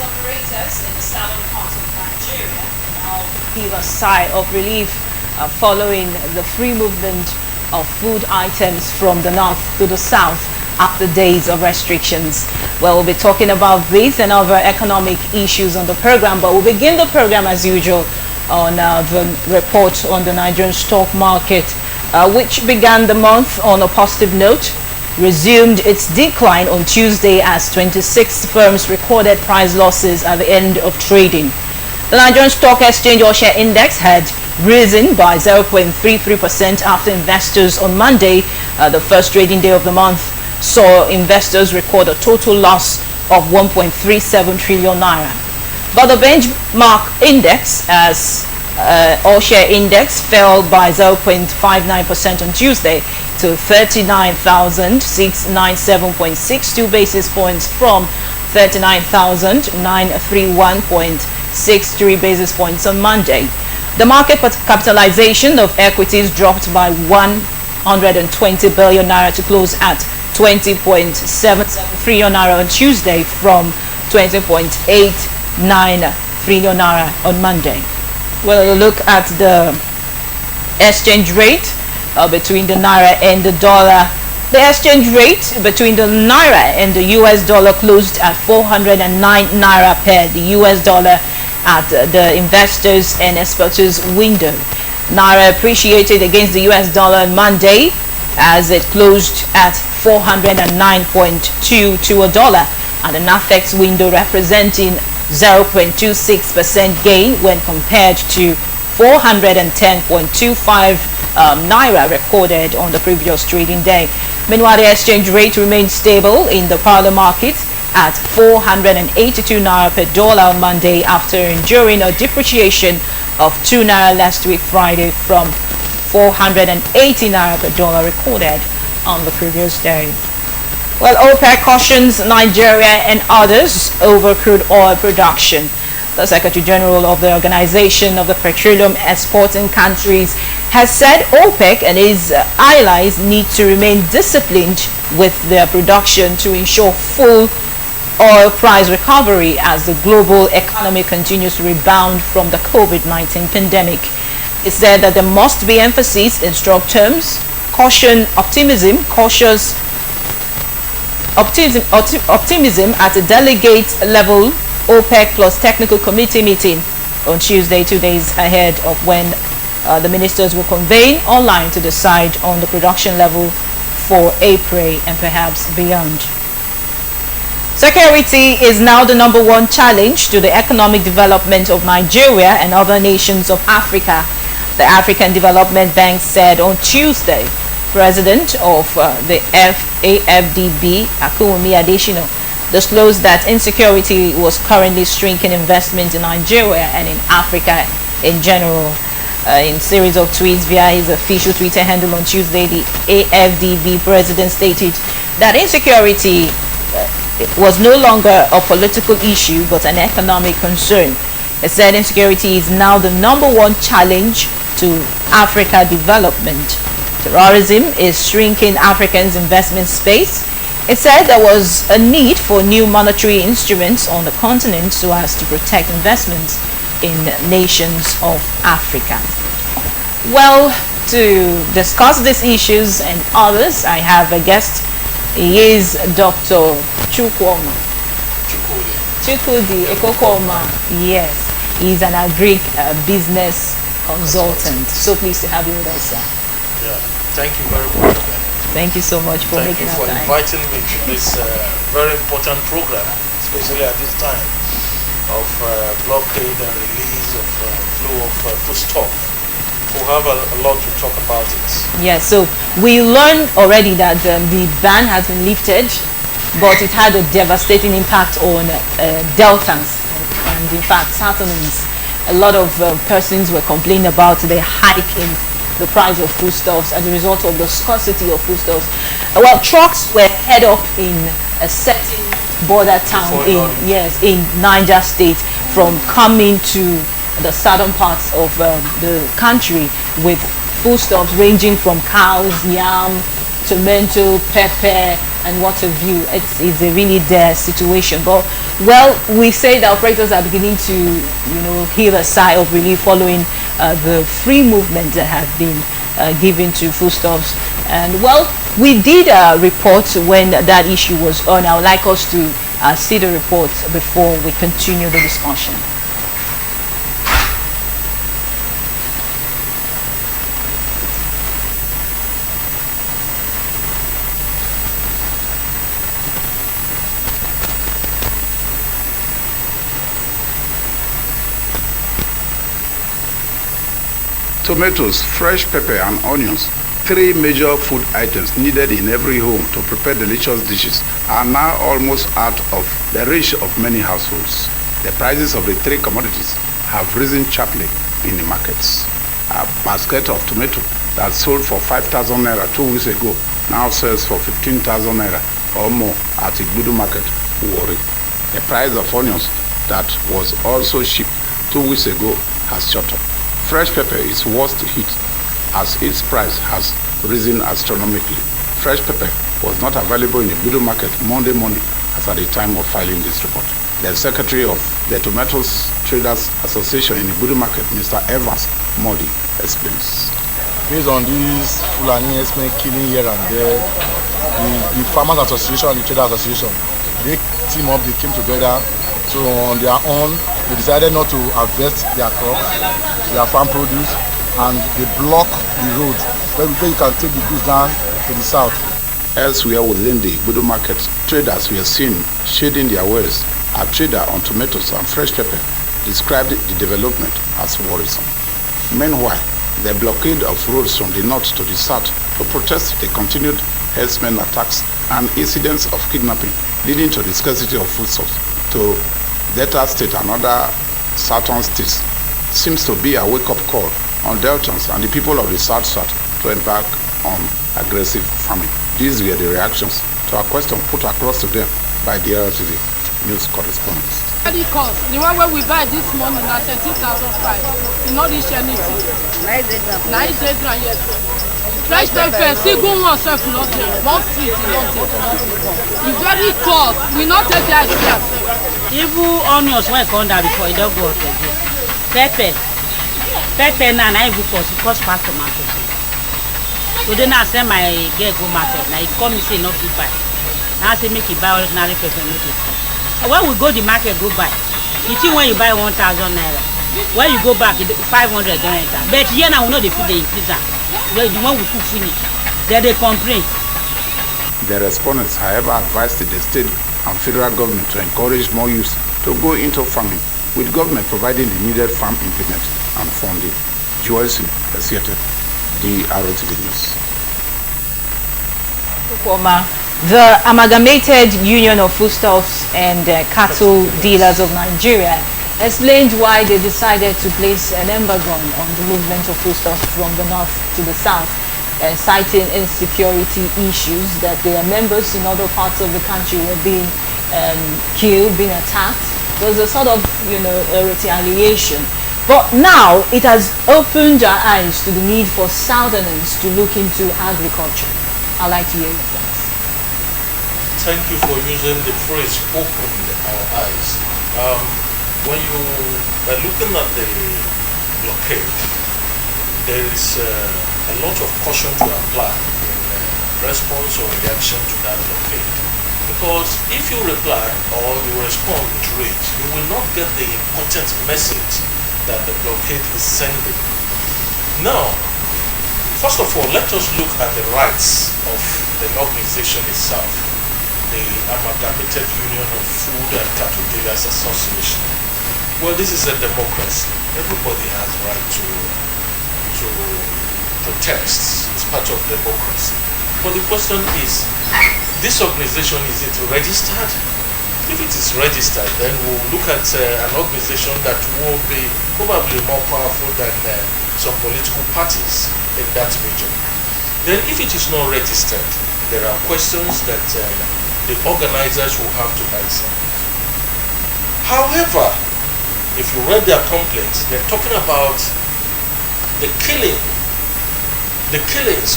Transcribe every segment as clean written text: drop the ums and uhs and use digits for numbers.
operators in the southern part of Nigeria now give a sigh of relief following the free movement of food items from the north to the south after days of restrictions. Well, we'll be talking about this and other economic issues on the program, but we'll begin the program as usual on the report on the Nigerian stock market, which began the month on a positive note, resumed its decline on Tuesday as 26 firms recorded price losses at the end of trading. The Nigerian Stock Exchange All-Share Index had risen by 0.33% after investors on Monday, the first trading day of the month, saw investors record a total loss of 1.37 trillion naira. But the benchmark index, as all-share index, fell by 0.59% on Tuesday to 39,697.62 basis points from 39,931.63 basis points on Monday. The market capitalization of equities dropped by 120 billion naira to close at 20.77 trillion naira on Tuesday from 20.89 trillion naira on Monday. We'll look at the exchange rate between the naira and the dollar. The exchange rate between the naira and the US dollar closed at 409 naira per the US dollar at the investors and exporters window. Naira appreciated against the US dollar on Monday as it closed at 409.22 a dollar, and the NAFEX window representing 0.26% gain when compared to 410.25 naira recorded on the previous trading day. Meanwhile, the exchange rate remained stable in the parallel market at 482 naira per dollar on Monday after enduring a depreciation of 2 naira last week Friday from 480 naira per dollar recorded on the previous day. Well, OPEC cautions Nigeria and others over crude oil production. The Secretary General of the Organization of the Petroleum Exporting Countries has said OPEC and its allies need to remain disciplined with their production to ensure full oil price recovery as the global economy continues to rebound from the COVID-19 pandemic. It said that there must be emphasis in strong terms, optimism at a delegate level OPEC plus technical committee meeting on Tuesday, 2 days ahead of when the ministers will convene online to decide on the production level for April and perhaps beyond. Security is now the #1 challenge to the economic development of Nigeria and other nations of Africa, the African Development Bank said on Tuesday. President of the AFDB, Akinwumi Adesina, disclosed that insecurity was currently shrinking investment in Nigeria and in Africa in general. In a series of tweets via his official Twitter handle on Tuesday, the AFDB president stated that insecurity was no longer a political issue but an economic concern. He said insecurity is now the #1 challenge to Africa development. Terrorism is shrinking Africans' investment space. It said there was a need for new monetary instruments on the continent so as to protect investments in nations of Africa. Well, to discuss these issues and others, I have a guest. He is Dr. Chukwudi Ekokoma. Yes, he's an agri business consultant. So pleased to have you with us, sir. Yeah, thank you very much. Thank you so much for making our time. Thank you for inviting me to this very important program, especially at this time of blockade and release of flow of foodstuff. We'll have a lot to talk about it. Yes, so we learned already that the ban has been lifted, but it had a devastating impact on deltas and in fact Southerners. A lot of persons were complaining about the hike in the price of foodstuffs as a result of the scarcity of foodstuffs. Well, trucks were head up in a certain border town in Niger State from coming to the southern parts of the country with foodstuffs ranging from cows, yam, tomato, pepper, and what have you. It's a really dire situation. But Well, we say that operators are beginning to, heave a sigh of relief following the free movement that have been given to foodstuffs. And well, we did a report when that issue was on. I would like us to see the report before we continue the discussion. Tomatoes, fresh pepper and onions, three major food items needed in every home to prepare delicious dishes, are now almost out of the reach of many households. The prices of the three commodities have risen sharply in the markets. A basket of tomato that sold for 5,000 naira 2 weeks ago now sells for 15,000 naira or more at Igbudu market, Warri. The price of onions that was also cheap 2 weeks ago has shot up. Fresh pepper is worst hit as its price has risen astronomically. Fresh pepper was not available in the Igbudu market Monday morning as at the time of filing this report. The secretary of the Tomatoes Traders Association in the Igbudu market, Mr. Evans Modi, explains. Based on this Fulani herdsmen killing here and there, the Farmers Association and the Traders Association, they team up, they came together. So on their own, they decided not to harvest their crops, their farm produce, and they block the road where you can take the goods down to the south. Elsewhere within the Igbudu market, traders were seen shading their wares. A trader on tomatoes and fresh pepper described the development as worrisome. Meanwhile, the blockade of roads from the north to the south to protest the continued herdsmen attacks and incidents of kidnapping leading to the scarcity of foodstuffs to Delta State and other southern states seems to be a wake-up call on Deltans and the people of the South to embark on aggressive farming. These were the reactions to a question put across to them by the RTV news correspondents. The one where we buy this morning at 13,500, you not reach anything. 9 days, yes. Fresh pepper, see go on self nothing. 150 nothing. It's very cost. We not take that serious. Even onions when come down before it don't go up again. Pepper now I even cost past tomato. So then I send my girl go market. Now he come and say no fit buy. Now I say make you buy ordinary pepper make it. When we go the market go buy, you think when you buy 1,000 naira, when you go back 500 don't enter. But here now we know the food they increase. The one we cook finish, then they complain. The respondents, however, advised the state and federal government to encourage more youth to go into farming, with government providing the needed farm implement and funding. Joyce Esiete, the RTV News. The Amalgamated Union of Foodstuffs and Cattle Dealers of Nigeria explained why they decided to place an embargo on the movement of foodstuffs from the north to the south, citing insecurity issues that their members in other parts of the country were being killed, being attacked. There was a sort of, a retaliation. But now it has opened our eyes to the need for southerners to look into agriculture. I'd like to hear your thoughts. Thank you for using the phrase "opened our eyes." When you are looking at the blockade, there is a lot of caution to apply in response or reaction to that blockade. Because if you reply or you respond with rage, you will not get the important message that the blockade is sending. Now, first of all, let us look at the rights of the organization itself, the Amalgamated Union of Food and Cattle Dealers Association. Well, this is a democracy. Everybody has the right to protest. It's part of democracy. But the question is, this organization, is it registered? If it is registered, then we'll look at an organization that will be probably more powerful than some political parties in that region. Then if it is not registered, there are questions that the organizers will have to answer. However, if you read their complaints, they're talking about the killings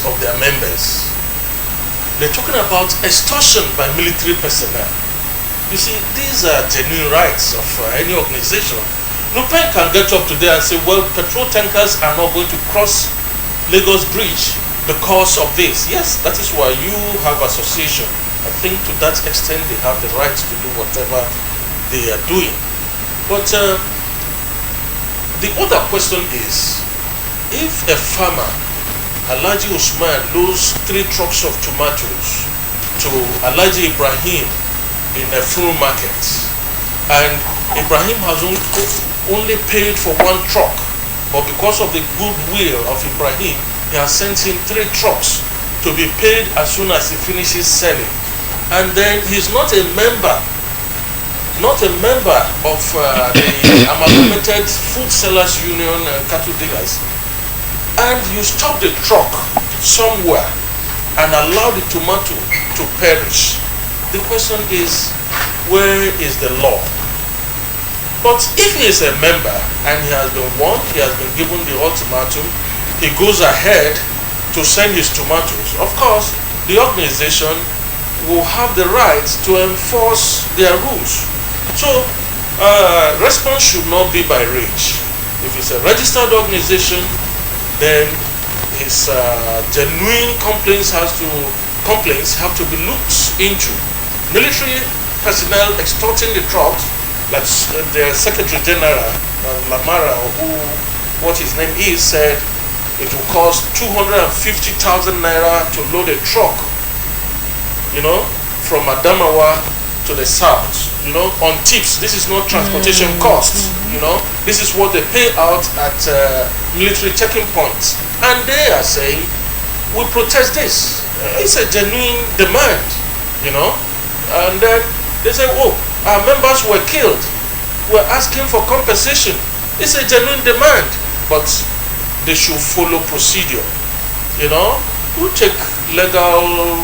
of their members. They're talking about extortion by military personnel. You see, these are genuine rights of any organization. Nupen can get up today and say, well, petrol tankers are not going to cross Lagos Bridge because of this. Yes, that is why you have association. I think to that extent they have the right to do whatever they are doing. But the other question is, if a farmer, Alhaji Usman, loses 3 trucks of tomatoes to Alhaji Ibrahim in a full market, and Ibrahim has only paid for 1 truck, but because of the goodwill of Ibrahim, he has sent him 3 trucks to be paid as soon as he finishes selling. And then he's not a member of the Amalgamated Food Sellers Union and Cattle Dealers, and you stop the truck somewhere and allow the tomato to perish. The question is, where is the law? But if he is a member and he has been warned, he has been given the ultimatum, he goes ahead to send his tomatoes, of course, the organization will have the right to enforce their rules. So, response should not be by rage. If it's a registered organization, then his genuine complaints have to be looked into. Military personnel extorting the trucks, like their Secretary General Lamara, what his name is, said it will cost 250,000 naira to load a truck, from Adamawa to the south, on tips. This is not transportation cost, This is what they pay out at military checking points. And they are saying, we protest this. It's a genuine demand, And then they say, oh, our members were killed. We're asking for compensation. It's a genuine demand. But they should follow procedure, We take legal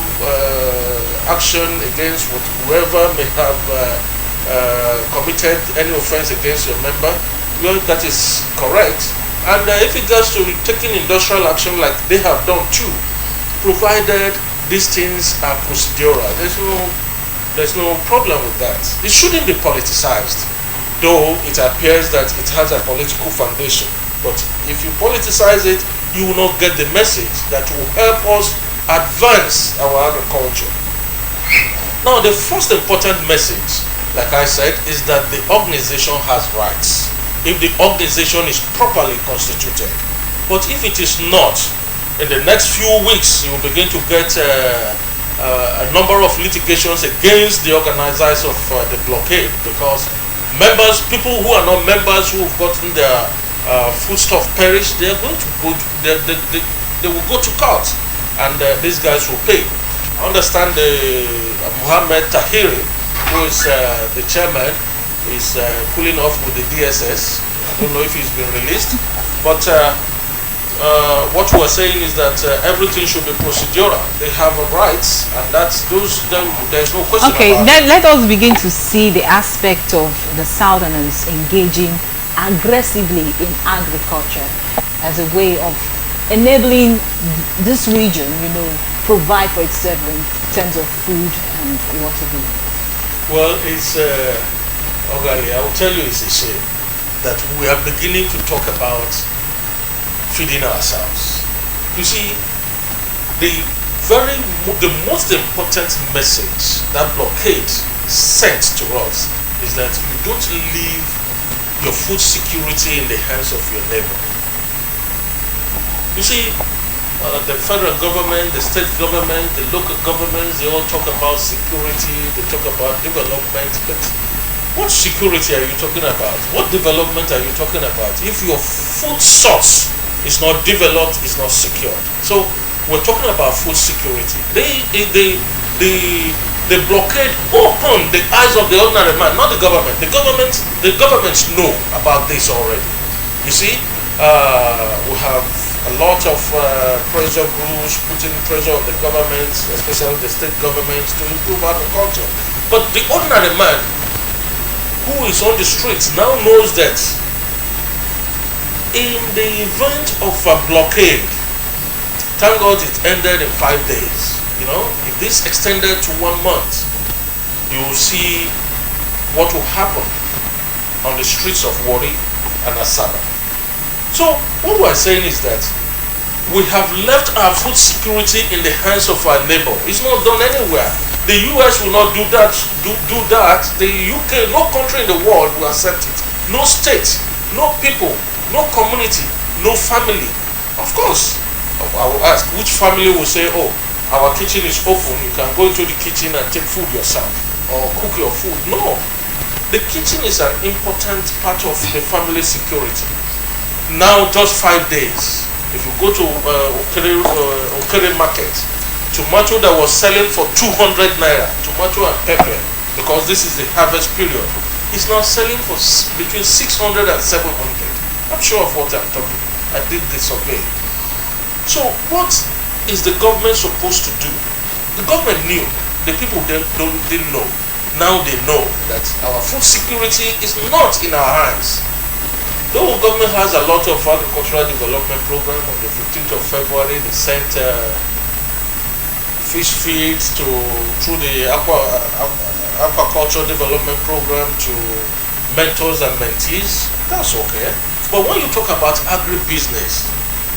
action against whoever may have committed any offense against your member. Well, that is correct. And if it goes to taking industrial action like they have done too, provided these things are procedural, there's no problem with that. It shouldn't be politicized, though it appears that it has a political foundation. But if you politicize it, you will not get the message that will help us advance our agriculture. Now, the first important message, like I said, is that the organization has rights if the organization is properly constituted. But if it is not, in the next few weeks you will begin to get a number of litigations against the organizers of the blockade, because people who are not members, who have gotten their foodstuff perished, they are going to they will go to court, and these guys will pay. I understand Muhammad Tahiri, who is the chairman, is cooling off with the DSS. I don't know if he's been released, but what we're saying is that everything should be procedural. They have rights, and there's no question about it. Then let us begin to see the aspect of the Southerners engaging aggressively in agriculture as a way of enabling this region, provide for itself in terms of food and whatever. Well, it's Ogali, I will tell you, it's a shame that we are beginning to talk about feeding ourselves. You see, the most important message that blockade sent to us is that you don't leave your food security in the hands of your neighbor. You see, the federal government, the state government, the local governments, they all talk about security, they talk about development, but what security are you talking about? What development are you talking about? If your food source is not developed, is not secured. So we're talking about food security. The blockade opened the eyes of the ordinary man, not the government. The governments know about this already. You see, we have a lot of pressure groups putting pressure on the governments, especially the state governments, to improve agriculture. But the ordinary man who is on the streets now knows that in the event of a blockade, thank God it ended in 5 days. If this extended to 1 month, you will see what will happen on the streets of Warri and Asaba. So what we're saying is that we have left our food security in the hands of our neighbor. It's not done anywhere. The US will not do that. Do that. The UK, no country in the world will accept it. No state, no people, no community, no family. Of course, I will ask which family will say, "Oh, our kitchen is open. You can go into the kitchen and take food yourself or cook your food." No, the kitchen is an important part of the family security. Now, just 5 days. If you go to Okere market, tomato that was selling for 200 naira, tomato and pepper, because this is the harvest period, is now selling for between 600 and 700. I'm sure of what I'm talking. I did the survey. So what is the government supposed to do? The government knew. The people didn't know. Now they know that our food security is not in our hands. Though the government has a lot of agricultural development program, on the 15th of February they sent fish feeds through the aquaculture development program to mentors and mentees. That's okay. But when you talk about agribusiness,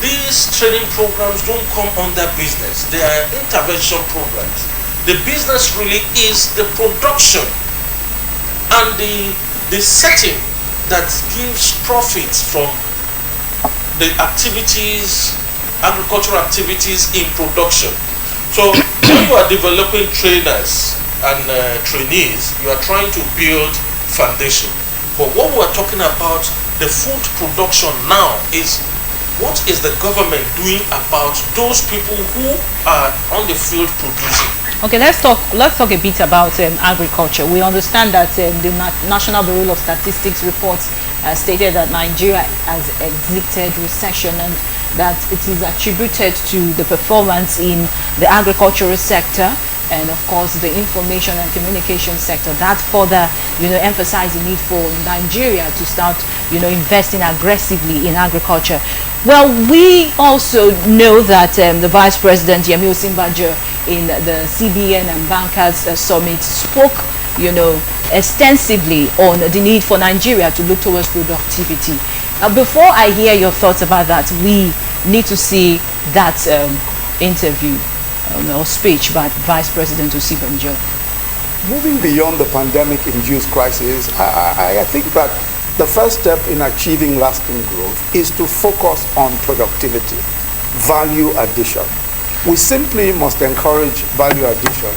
these training programs don't come under business. They are intervention programs. The business really is the production and the setting that gives profits from the activities, agricultural activities in production. So when you are developing trainers and trainees, you are trying to build foundation. But what we are talking about, the food production now, is what is the government doing about those people who are on the field producing? Okay, let's talk a bit about agriculture. We understand that the National Bureau of Statistics reports stated that Nigeria has exited recession and that it is attributed to the performance in the agricultural sector and of course the information and communication sector. That further, emphasize the need for Nigeria to start, investing aggressively in agriculture. Well, we also know that the Vice President Yemi Osinbajo in the CBN and Bankers Summit spoke, extensively on the need for Nigeria to look towards productivity. Before I hear your thoughts about that, we need to see that interview or speech by Vice President Osinbajo. Moving beyond the pandemic-induced crisis, I think that the first step in achieving lasting growth is to focus on productivity, value addition. We simply must encourage value addition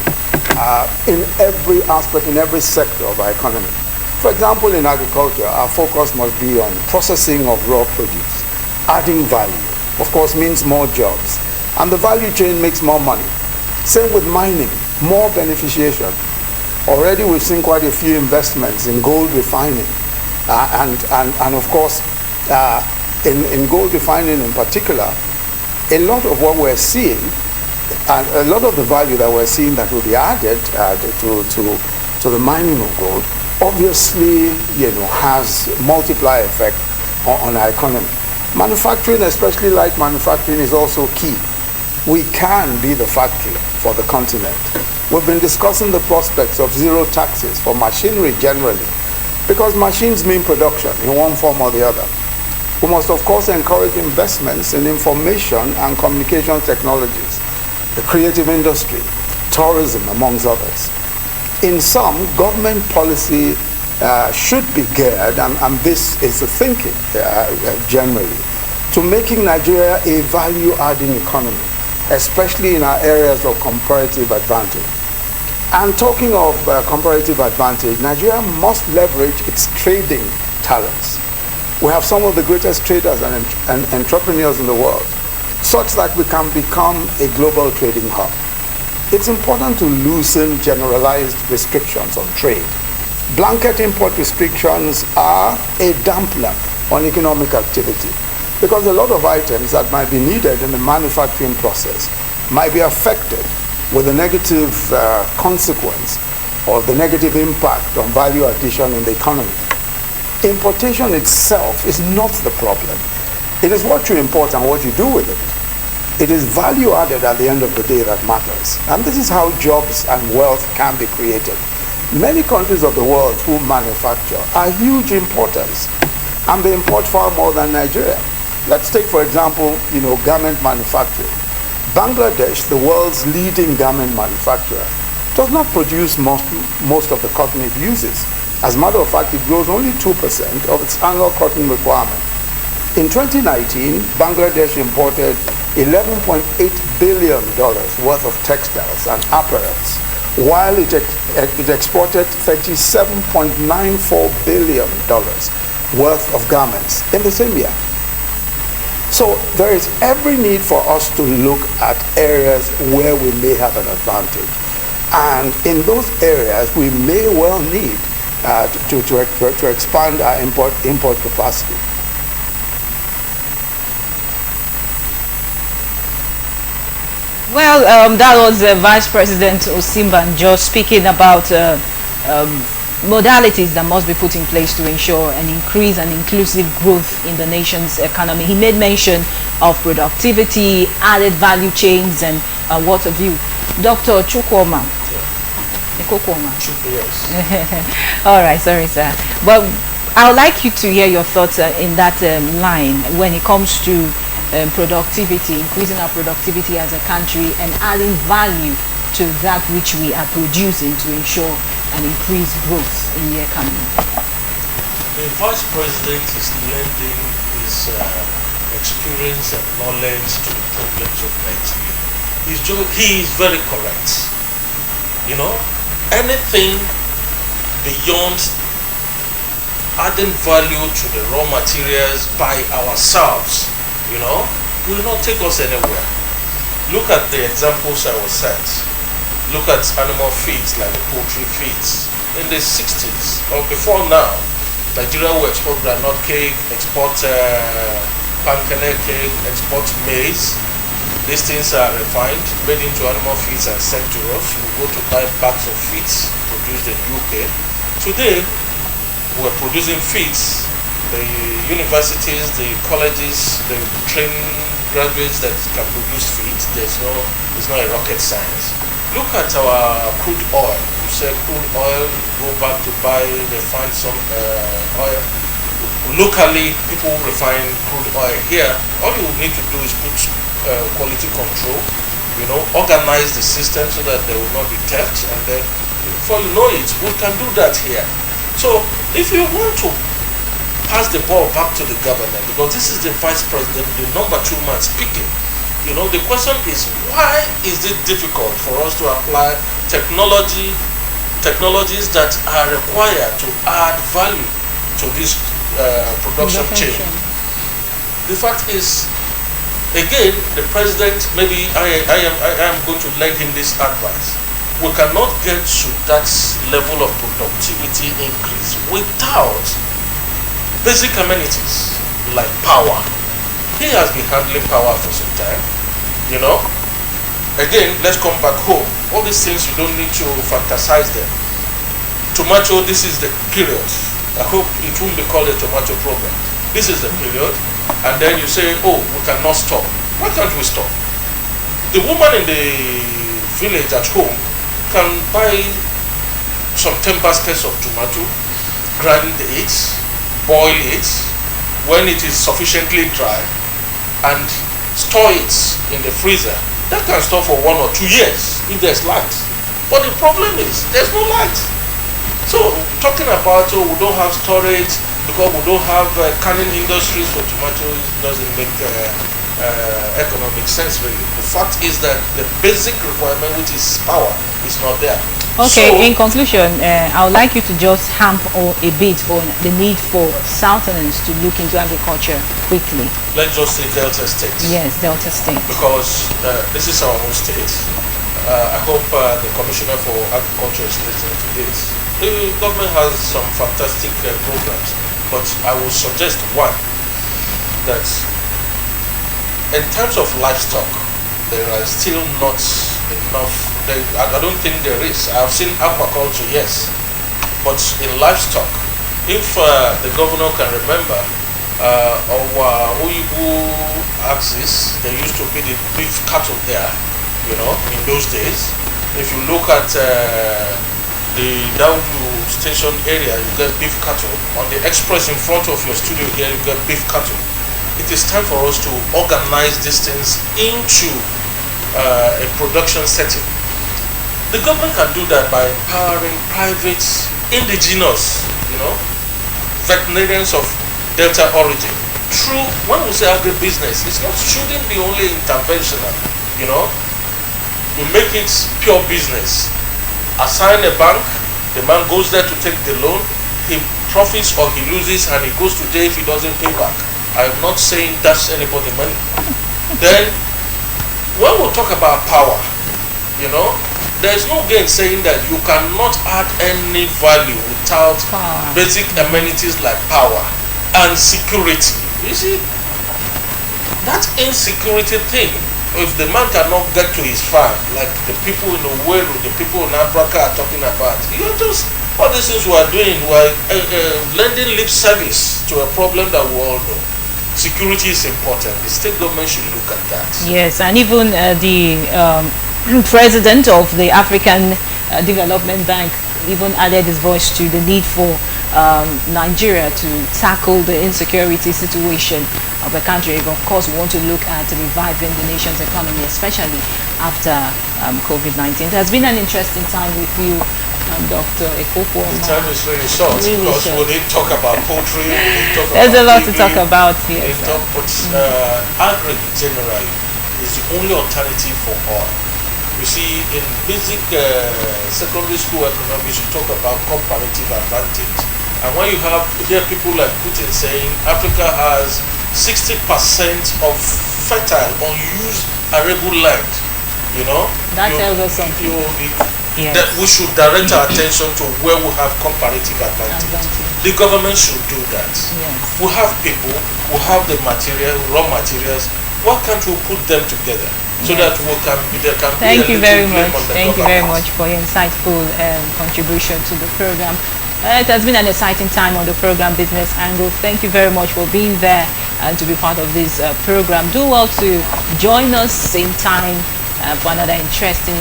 in every aspect, in every sector of our economy. For example, in agriculture, our focus must be on processing of raw produce. Adding value, of course, means more jobs. And the value chain makes more money. Same with mining, more beneficiation. Already we've seen quite a few investments in gold refining. And of course, in gold refining in particular, a lot of what we're seeing, and a lot of the value that we're seeing that will be added to the mining of gold, obviously, has multiplier effect on our economy. Manufacturing, especially light manufacturing, is also key. We can be the factory for the continent. We've been discussing the prospects of zero taxes for machinery generally, because machines mean production in one form or the other. We must, of course, encourage investments in information and communication technologies, the creative industry, tourism, amongst others. In sum, government policy should be geared, and this is the thinking generally, to making Nigeria a value-adding economy, especially in our areas of comparative advantage. And talking of comparative advantage, Nigeria must leverage its trading talents. We have some of the greatest traders and entrepreneurs in the world, such that we can become a global trading hub. It's important to loosen generalized restrictions on trade. Blanket import restrictions are a dampener on economic activity, because a lot of items that might be needed in the manufacturing process might be affected with a negative consequence or the negative impact on value addition in the economy. Importation itself is not the problem. It is what you import and what you do with it. It is value added at the end of the day that matters. And this is how jobs and wealth can be created. Many countries of the world who manufacture are huge importers, and they import far more than Nigeria. Let's take, for example, garment manufacturing. Bangladesh, the world's leading garment manufacturer, does not produce most of the cotton it uses. As a matter of fact, it grows only 2% of its annual cotton requirement. In 2019, Bangladesh imported $11.8 billion worth of textiles and apparels, while it exported $37.94 billion worth of garments in the same year. So there is every need for us to look at areas where we may have an advantage. And in those areas, we may well need to expand our import capacity. Well, that was Vice President Osinbajo speaking about modalities that must be put in place to ensure an increase and inclusive growth in the nation's economy. He made mention of productivity, added value chains, and what have you. Dr. Chukwuma. Yes. All right, sorry, sir. But I would like you to hear your thoughts in that line when it comes to productivity, increasing our productivity as a country and adding value to that which we are producing to ensure an increased growth in the economy. The Vice President is lending his experience and knowledge to the problems of Nigeria. He is very correct. Anything beyond adding value to the raw materials by ourselves, will not take us anywhere. Look at the examples I was set. Look at animal feeds like the poultry feeds. In the 60s or before now, Nigeria will export granite cake, export pancake cake, export maize. These things are refined, made into animal feeds and sent to us. We go to buy bags of feeds produced in UK. Today, we're producing feeds. The universities, the colleges, the training graduates that can produce feeds, there's not a rocket science. Look at our crude oil. You say crude oil, go back to buy, refine some oil. Locally, people refine crude oil here. All you need to do is put quality control, organize the system so that there will not be theft, and then before you know it, we can do that here. So if you want to pass the ball back to the government, because this is the Vice President, the number 2 man speaking, the question is, why is it difficult for us to apply technologies that are required to add value to this production chain? The fact is, again, the president, maybe I am going to lend him this advice. We cannot get to that level of productivity increase without basic amenities like power. He has been handling power for some time, Again, let's come back home. All these things, you don't need to fantasize them. Tomato, this is the period. I hope it won't be called a tomato problem. This is the period. And then you say, oh, we cannot stop. Why can't we stop? The woman in the village at home can buy some 10 baskets of tomato, grind it, boil it when it is sufficiently dry, and store it in the freezer. That can store for 1 or 2 years if there's light. But the problem is there's no light. So talking about we don't have storage because we don't have canning industries for tomatoes doesn't make economic sense really. The fact is that the basic requirement, which is power, is not there. Okay, so, in conclusion, I would like you to just hamp a bit on the need for Southerners to look into agriculture quickly. Let's just say Delta State. Yes, Delta State. Because this is our own state. I hope the Commissioner for Agriculture is listening to this. The government has some fantastic programs, but I will suggest one, that in terms of livestock, there are still not enough. I don't think there is. I've seen aquaculture, yes, but in livestock, if the governor can remember, our Oyibo axis, there used to be the beef cattle there, in those days. If you look at the Daudu station area, you get beef cattle. On the express in front of your studio here, you get beef cattle. It is time for us to organize these things into a production setting. The government can do that by empowering private, indigenous, veterinarians of Delta origin. True, when we say agribusiness, shouldn't be only interventional, We make it pure business. Assign a bank, the man goes there to take the loan, he profits or he loses and he goes to jail if he doesn't pay back. I'm not saying that's anybody money. Then, when we talk about power, there's no gain saying that you cannot add any value without basic amenities like power and security. You see, that insecurity thing, if the man cannot get to his farm, like the people in Owerri, the people in Africa are talking about, all these things we are doing, we are lending lip service to a problem that we all know. Security is important. The state government should look at that. Yes, and even the president of the African Development Bank even added his voice to the need for Nigeria to tackle the insecurity situation of the country. Of course, we want to look at reviving the nation's economy, especially after COVID-19. It has been an interesting time with you, Dr. Ekoko. The time is really short because we need to talk about poultry, there's a lot to talk about here. But agri generally is the only alternative for all. You see, in basic secondary school economics, you talk about comparative advantage. And when you hear people like Putin saying Africa has 60% of fertile, unused arable land, that tells us something. That we should direct our attention to where we have comparative advantage. The government should do that. Yes. We have people, we have the raw materials. Why can't we put them together? So that there can Thank be you a very little much. blame on the Thank you very government. much for your insightful contribution to the program. It has been an exciting time on the program Business Angle. Thank you very much for being there and to be part of this program. Do well to join us same time for another interesting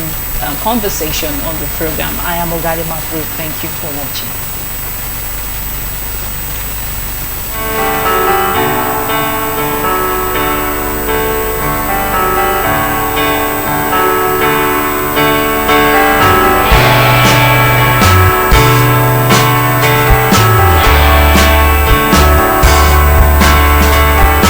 conversation on the program. I am Ogali Mafru. Thank you for watching.